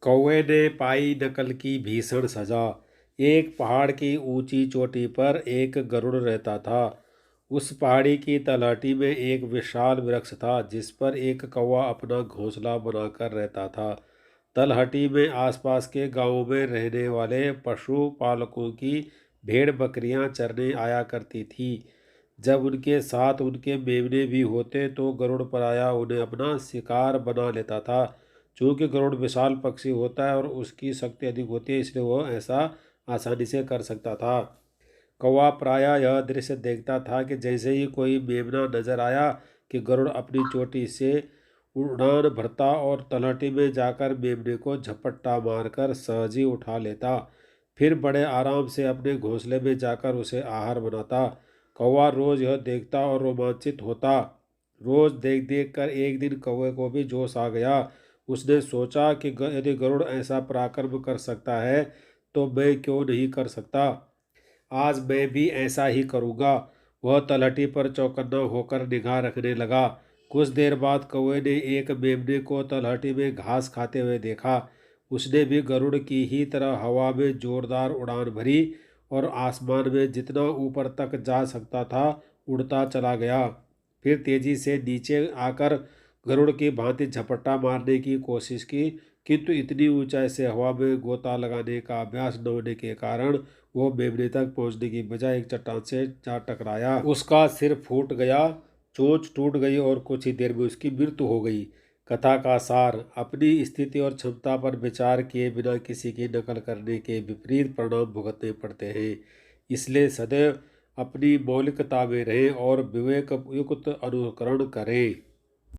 कौवे ने पाई नकल की भीषण सजा। एक पहाड़ की ऊंची चोटी पर एक गरुड़ रहता था। उस पहाड़ी की तलहटी में एक विशाल वृक्ष था जिस पर एक कौवा अपना घोंसला बनाकर रहता था। तलहटी में आसपास के गांवों में रहने वाले पशु पालकों की भेड़ बकरियां चरने आया करती थी। जब उनके साथ उनके मेमने भी होते तो गरुड़ पराया उन्हें अपना शिकार बना लेता था। चूंकि गरुड़ विशाल पक्षी होता है और उसकी शक्ति अधिक होती है, इसलिए वह ऐसा आसानी से कर सकता था। कौवा प्रायः यह दृश्य देखता था कि जैसे ही कोई मेमना नजर आया कि गरुड़ अपनी चोटी से उड़ान भरता और तलहटी में जाकर मेमने को झपट्टा मारकर सहज ही उठा लेता। फिर बड़े आराम से अपने घोंसले में जाकर उसे आहार बनाता। कौवा रोज यह देखता और रोमांचित होता। रोज देख देख कर एक दिन कौवे को भी जोश आ गया। उसने सोचा कि यदि गरुड़ ऐसा पराक्रम कर सकता है तो मैं क्यों नहीं कर सकता। आज मैं भी ऐसा ही करूँगा। वह तलहटी पर चौकन्ना होकर निगाह रखने लगा। कुछ देर बाद कौवे ने एक मेमने को तलहटी में घास खाते हुए देखा। उसने भी गरुड़ की ही तरह हवा में जोरदार उड़ान भरी और आसमान में जितना ऊपर तक जा सकता था उड़ता चला गया। फिर तेजी से नीचे आकर गरुड़ की भांति झपट्टा मारने की कोशिश की, किंतु इतनी ऊंचाई से हवा में गोता लगाने का अभ्यास न होने के कारण वो मेमने तक पहुंचने की बजाय एक चट्टान से जा टकराया। उसका सिर फूट गया, चोंच टूट गई और कुछ ही देर में उसकी मृत्यु हो गई। कथा का सार: अपनी स्थिति और क्षमता पर विचार किए बिना किसी की नकल करने के विपरीत परिणाम भुगतने पड़ते हैं। इसलिए सदैव अपनी मौलिकता में रहें और विवेक युक्त अनुकरण करें।